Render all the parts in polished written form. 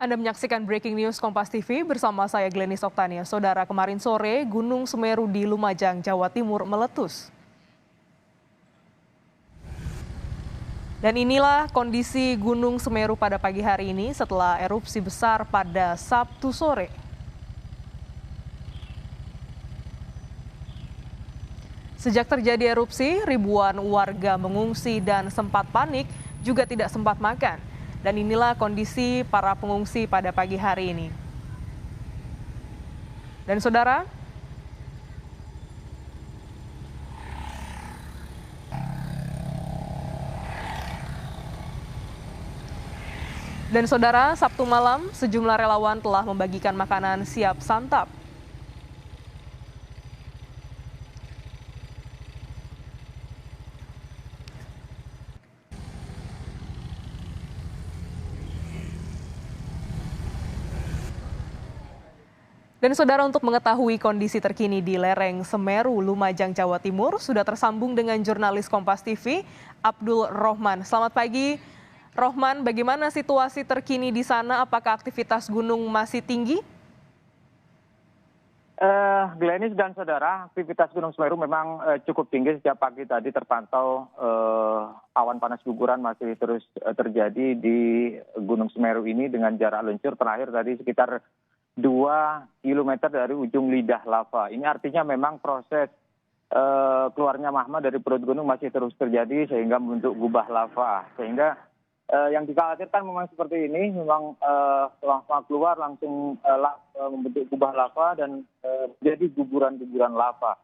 Anda menyaksikan Breaking News Kompas TV bersama saya Glenis Oktania. Saudara, kemarin sore Gunung Semeru di Lumajang, Jawa Timur meletus. Dan inilah kondisi Gunung Semeru pada pagi hari ini setelah erupsi besar pada Sabtu sore. Sejak terjadi erupsi, ribuan warga mengungsi dan sempat panik, juga tidak sempat makan. Dan inilah kondisi para pengungsi pada pagi hari ini. Dan saudara, Sabtu malam sejumlah relawan telah membagikan makanan siap santap. Dan saudara, untuk mengetahui kondisi terkini di lereng Semeru, Lumajang, Jawa Timur, sudah tersambung dengan jurnalis Kompas TV, Abdul Rohman. Selamat pagi, Rohman. Bagaimana situasi terkini di sana? Apakah aktivitas gunung masih tinggi? Glenis dan saudara, aktivitas Gunung Semeru memang cukup tinggi sejak pagi tadi terpantau awan panas guguran masih terus terjadi di Gunung Semeru ini dengan jarak luncur terakhir tadi sekitar 2 kilometer dari ujung lidah lava. Ini artinya memang proses keluarnya magma dari perut gunung masih terus terjadi sehingga membentuk gubah lava. Sehingga yang dikhawatirkan memang seperti ini, memang lava keluar langsung membentuk gubah lava dan jadi guguran-guguran lava.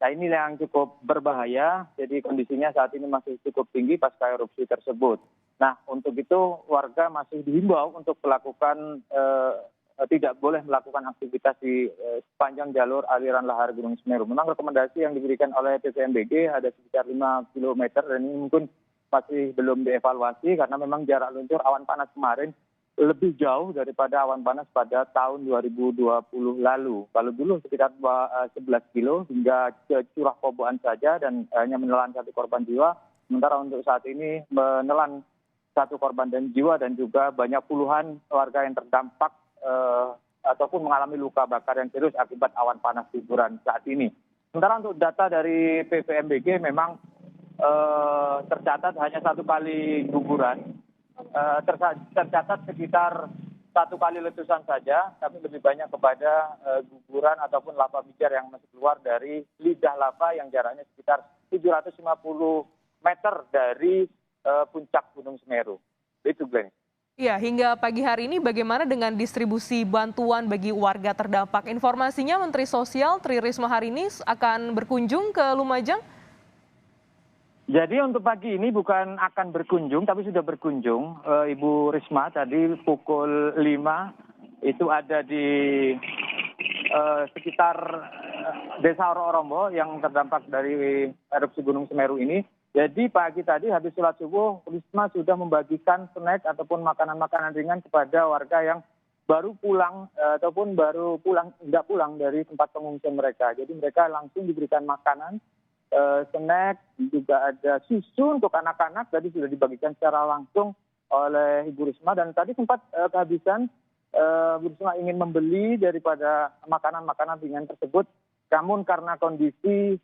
Nah, ini yang cukup berbahaya, jadi kondisinya saat ini masih cukup tinggi pasca erupsi tersebut. Nah, untuk itu warga masih dihimbau untuk melakukan tidak boleh melakukan aktivitas di sepanjang jalur aliran lahar Gunung Semeru. Memang rekomendasi yang diberikan oleh PVMBG ada sekitar 5 kilometer dan ini mungkin masih belum dievaluasi karena memang jarak luncur awan panas kemarin lebih jauh daripada awan panas pada tahun 2020 lalu. Kalau dulu sekitar 11 kilo hingga ke Curah Koboan saja dan hanya menelan 1 korban jiwa, sementara untuk saat ini menelan 1 korban dan jiwa dan juga banyak puluhan warga yang terdampak ataupun mengalami luka bakar yang serius akibat awan panas guguran saat ini. Sementara untuk data dari PVMBG memang tercatat hanya 1 kali guguran, tercatat sekitar 1 kali letusan saja, tapi lebih banyak kepada guguran ataupun lava pijar yang masih keluar dari lidah lava yang jaraknya sekitar 750 meter dari puncak Gunung Semeru. Itu, Glenn. Ya, hingga pagi hari ini bagaimana dengan distribusi bantuan bagi warga terdampak? Informasinya Menteri Sosial Tri Risma hari ini akan berkunjung ke Lumajang. Jadi untuk pagi ini bukan akan berkunjung, tapi sudah berkunjung. Ibu Risma tadi pukul 5 itu ada di sekitar Desa Orombo yang terdampak dari erupsi Gunung Semeru ini. Jadi pagi tadi habis sholat subuh, Risma sudah membagikan snack ataupun makanan-makanan ringan kepada warga yang baru pulang ataupun nggak pulang dari tempat pengungsian mereka. Jadi mereka langsung diberikan makanan, snack, juga ada susu untuk anak-anak tadi sudah dibagikan secara langsung oleh Ibu Risma dan tadi sempat kehabisan. Ibu Risma ingin membeli daripada makanan-makanan ringan tersebut, namun karena kondisi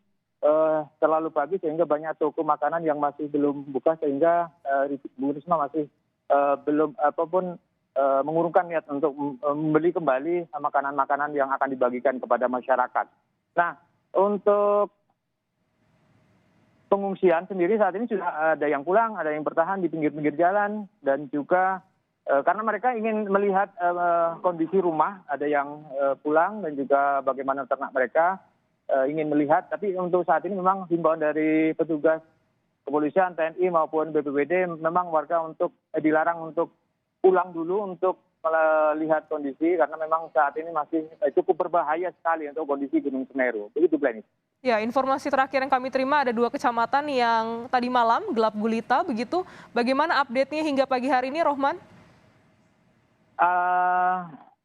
terlalu pagi sehingga banyak toko makanan yang masih belum buka sehingga Bu Risma masih belum mengurungkan niat untuk membeli kembali makanan-makanan yang akan dibagikan kepada masyarakat. Nah, untuk pengungsian sendiri saat ini sudah ada yang pulang, ada yang bertahan di pinggir-pinggir jalan dan juga karena mereka ingin melihat kondisi rumah, ada yang pulang dan juga bagaimana ternak mereka. Ingin melihat, tapi untuk saat ini memang himbauan dari petugas kepolisian, TNI maupun BPBD memang warga untuk dilarang untuk pulang dulu untuk melihat kondisi karena memang saat ini masih cukup berbahaya sekali untuk kondisi Gunung Semeru. Begitu, Glenis. Ya, informasi terakhir yang kami terima ada 2 kecamatan yang tadi malam gelap gulita begitu. Bagaimana update-nya hingga pagi hari ini, Rohman?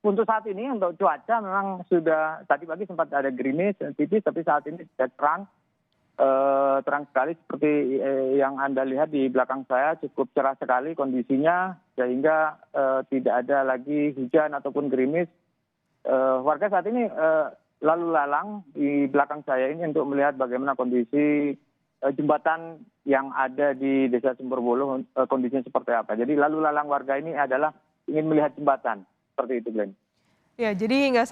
Untuk saat ini untuk cuaca memang sudah tadi pagi sempat ada gerimis tipis tapi saat ini sudah terang terang sekali seperti yang Anda lihat di belakang saya, cukup cerah sekali kondisinya sehingga tidak ada lagi hujan ataupun gerimis. Warga saat ini lalu lalang di belakang saya ini untuk melihat bagaimana kondisi jembatan yang ada di Desa Sumberbuluh, kondisinya seperti apa. Jadi lalu lalang warga ini adalah ingin melihat jembatan, seperti itu, Glenn. Ya, jadi hingga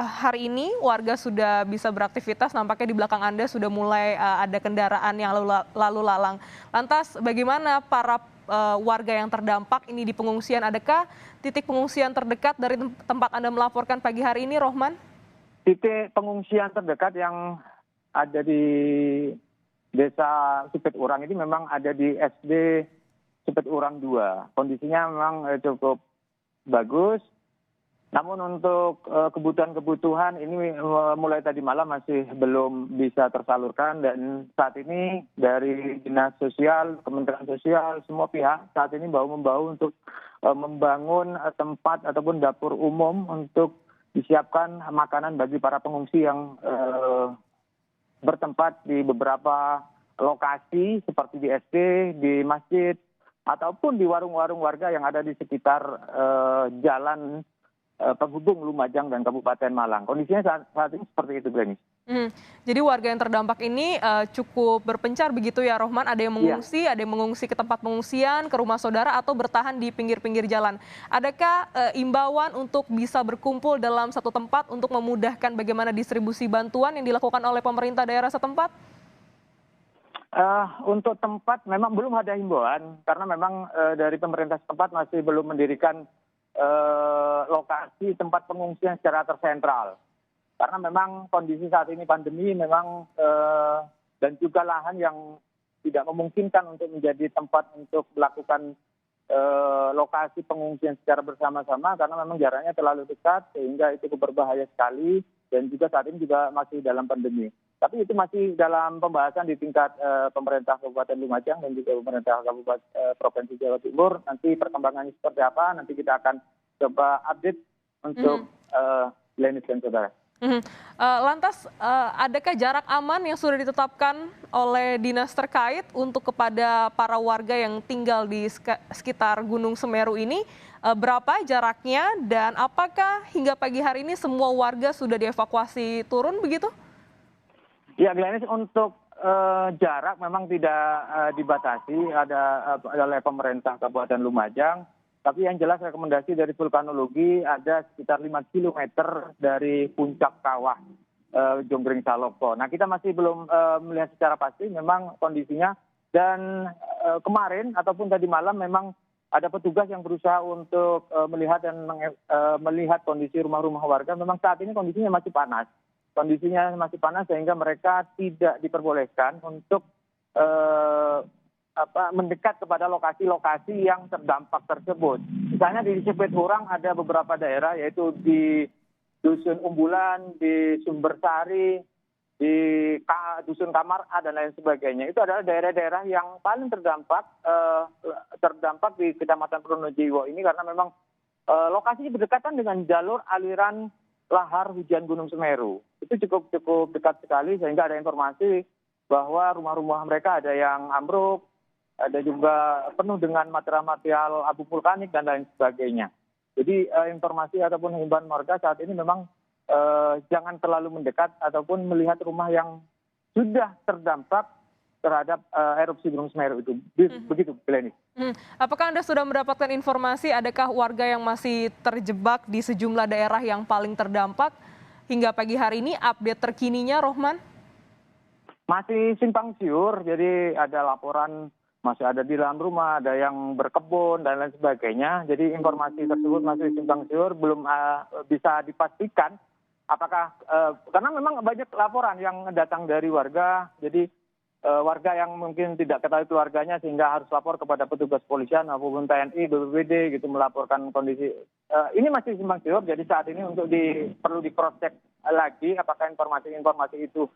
hari ini warga sudah bisa beraktivitas, nampaknya di belakang Anda sudah mulai ada kendaraan yang lalu lalang. Lantas bagaimana para warga yang terdampak ini di pengungsian? Adakah titik pengungsian terdekat dari tempat Anda melaporkan pagi hari ini, Rohman? Titik pengungsian terdekat yang ada di Desa Supit Urang ini memang ada di SD Supit Urang 2. Kondisinya memang cukup bagus. Namun untuk kebutuhan-kebutuhan ini mulai tadi malam masih belum bisa tersalurkan, dan saat ini dari Dinas Sosial, Kementerian Sosial, semua pihak saat ini bahu-membahu untuk membangun tempat ataupun dapur umum untuk disiapkan makanan bagi para pengungsi yang bertempat di beberapa lokasi seperti di SD, di masjid, ataupun di warung-warung warga yang ada di sekitar jalan penghubung Lumajang dan Kabupaten Malang. Kondisinya saat ini seperti itu, Glenis. Jadi warga yang terdampak ini cukup berpencar begitu ya, Rohman? Ada yang mengungsi, ada yang mengungsi ke tempat pengungsian, ke rumah saudara, atau bertahan di pinggir-pinggir jalan. Adakah imbauan untuk bisa berkumpul dalam satu tempat untuk memudahkan bagaimana distribusi bantuan yang dilakukan oleh pemerintah daerah setempat? Untuk tempat memang belum ada himbauan, karena memang dari pemerintah setempat masih belum mendirikan lokasi tempat pengungsian secara tersentral. Karena memang kondisi saat ini pandemi memang dan juga lahan yang tidak memungkinkan untuk menjadi tempat untuk melakukan lokasi pengungsian secara bersama-sama, karena memang jaraknya terlalu dekat sehingga itu berbahaya sekali, dan juga saat ini juga masih dalam pandemi. Tapi itu masih dalam pembahasan di tingkat pemerintah Kabupaten Lumajang dan juga pemerintah Kabupaten Provinsi Jawa Timur. Nanti perkembangannya seperti apa, nanti kita akan coba update untuk Glenis dan saudara. Lantas adakah jarak aman yang sudah ditetapkan oleh dinas terkait untuk kepada para warga yang tinggal di sekitar Gunung Semeru ini? Berapa jaraknya, dan apakah hingga pagi hari ini semua warga sudah dievakuasi turun begitu? Ya, Glenis, untuk jarak memang tidak dibatasi oleh pemerintah Kabupaten Lumajang. Tapi yang jelas rekomendasi dari vulkanologi ada sekitar 5 kilometer dari puncak kawah Jonggring Saloko. Nah, kita masih belum melihat secara pasti memang kondisinya. Dan kemarin ataupun tadi malam memang ada petugas yang berusaha untuk melihat dan melihat kondisi rumah-rumah warga. Memang saat ini kondisinya masih panas. Kondisinya masih panas sehingga mereka tidak diperbolehkan untuk mendekat kepada lokasi-lokasi yang terdampak tersebut. Misalnya di Supit Urang ada beberapa daerah, yaitu di Dusun Umbulan, di Sumbersari, di Dusun Kamar A, dan lain sebagainya. Itu adalah daerah-daerah yang paling terdampak di Kecamatan Pronojiwo ini, karena memang lokasinya berdekatan dengan jalur aliran lahar hujan Gunung Semeru. Itu cukup dekat sekali, sehingga ada informasi bahwa rumah-rumah mereka ada yang ambruk, ada juga penuh dengan material-material abu vulkanik dan lain sebagainya. Jadi informasi ataupun himbauan warga saat ini memang jangan terlalu mendekat ataupun melihat rumah yang sudah terdampak terhadap erupsi Gunung Semeru itu. Begitu, Glenis. Apakah Anda sudah mendapatkan informasi, adakah warga yang masih terjebak di sejumlah daerah yang paling terdampak hingga pagi hari ini? Update terkininya, Rohman? Masih simpang siur, jadi ada laporan masih ada di dalam rumah, ada yang berkebun dan lain sebagainya. Jadi informasi tersebut masih simpang siur, belum bisa dipastikan apakah karena memang banyak laporan yang datang dari warga. Jadi warga yang mungkin tidak ketahui keluarganya sehingga harus lapor kepada petugas polisian maupun TNI, BPBD gitu, melaporkan kondisi. Ini masih simpang siur, jadi saat ini untuk perlu di cross check lagi apakah informasi itu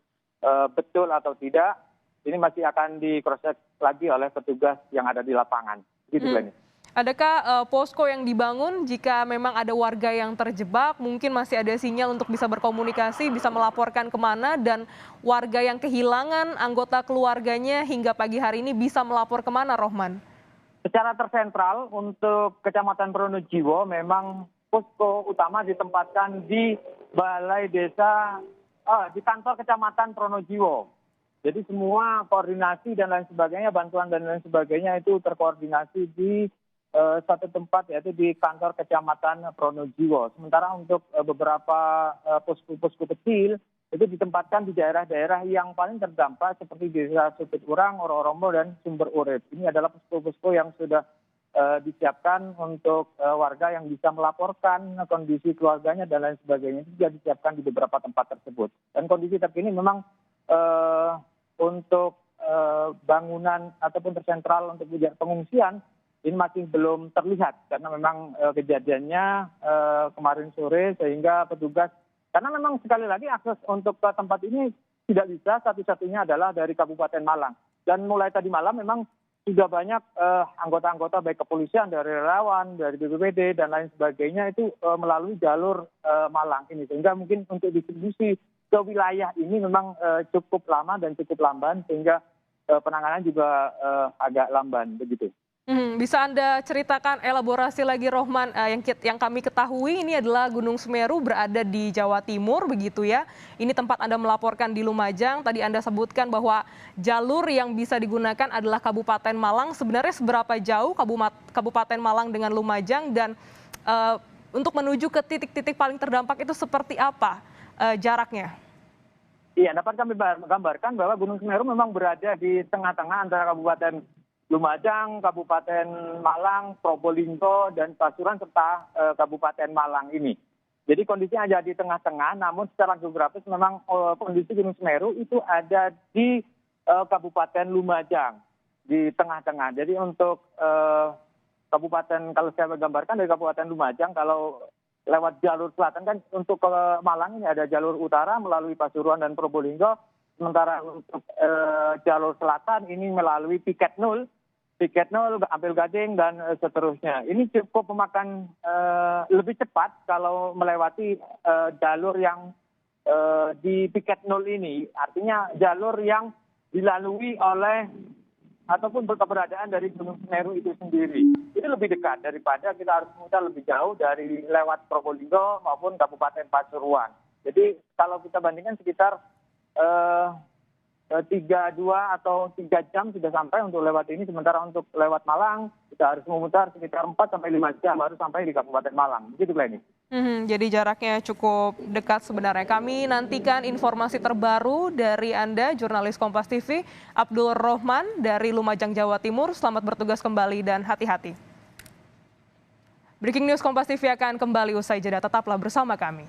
betul atau tidak. Ini masih akan di cross check lagi oleh petugas yang ada di lapangan. Gitu, Glenis. Adakah posko yang dibangun jika memang ada warga yang terjebak, mungkin masih ada sinyal untuk bisa berkomunikasi, bisa melaporkan kemana, dan warga yang kehilangan anggota keluarganya hingga pagi hari ini bisa melapor kemana, Rohman? Secara tersentral untuk Kecamatan Pronojiwo memang posko utama ditempatkan di Balai Desa, di kantor Kecamatan Pronojiwo. Jadi semua koordinasi dan lain sebagainya, bantuan dan lain sebagainya itu terkoordinasi di satu tempat, yaitu di kantor Kecamatan Pronojiwo. Sementara untuk beberapa posko-posko kecil itu ditempatkan di daerah-daerah yang paling terdampak seperti Desa Supit Urang, Oro-Rombo, dan Sumber Urip. Ini adalah posko-posko yang sudah disiapkan untuk warga yang bisa melaporkan kondisi keluarganya dan lain sebagainya. Itu juga disiapkan di beberapa tempat tersebut. Dan kondisi terkini memang untuk bangunan ataupun tersentral untuk pengungsian ini masih belum terlihat karena memang kejadiannya kemarin sore, sehingga petugas, karena memang sekali lagi akses untuk ke tempat ini tidak bisa, satu-satunya adalah dari Kabupaten Malang. Dan mulai tadi malam memang sudah banyak anggota-anggota baik kepolisian, dari relawan, dari BPBD dan lain sebagainya itu melalui jalur Malang ini, sehingga mungkin untuk distribusi ke wilayah ini memang cukup lama dan cukup lamban, sehingga penanganan juga agak lamban begitu. Bisa Anda ceritakan elaborasi lagi, Rohman, yang kami ketahui ini adalah Gunung Semeru berada di Jawa Timur begitu ya. Ini tempat Anda melaporkan di Lumajang. Tadi Anda sebutkan bahwa jalur yang bisa digunakan adalah Kabupaten Malang. Sebenarnya seberapa jauh Kabupaten Malang dengan Lumajang, dan untuk menuju ke titik-titik paling terdampak itu seperti apa jaraknya? Iya, dapat kami gambarkan bahwa Gunung Semeru memang berada di tengah-tengah antara Kabupaten Lumajang, Kabupaten Malang, Probolinggo, dan Pasuruan, serta Kabupaten Malang ini. Jadi kondisinya ada di tengah-tengah, namun secara geografis memang kondisi Gunung Semeru itu ada di Kabupaten Lumajang, di tengah-tengah. Jadi untuk kabupaten, kalau saya gambarkan dari Kabupaten Lumajang, kalau lewat jalur selatan kan untuk ke Malang ini ada jalur utara melalui Pasuruan dan Probolinggo, sementara untuk jalur selatan ini melalui Piket Nul, Ampel Gading, dan seterusnya. Ini cukup memakan lebih cepat kalau melewati jalur yang di Piket Nul ini. Artinya jalur yang dilalui oleh ataupun berkeberadaan dari Gunung Semeru itu sendiri. Itu lebih dekat daripada kita harus memutar lebih jauh dari lewat Probolinggo maupun Kabupaten Pasuruan. Jadi kalau kita bandingkan sekitar 2 atau 3 jam sudah sampai untuk lewat ini, sementara untuk lewat Malang kita harus memutar sekitar 4 sampai 5 jam baru sampai di Kabupaten Malang. Begitu, Glenny. Jadi jaraknya cukup dekat sebenarnya. Kami nantikan informasi terbaru dari Anda, jurnalis Kompas TV, Abdul Rohman dari Lumajang, Jawa Timur. Selamat bertugas kembali dan hati-hati. Breaking News Kompas TV akan kembali usai jeda. Tetaplah bersama kami.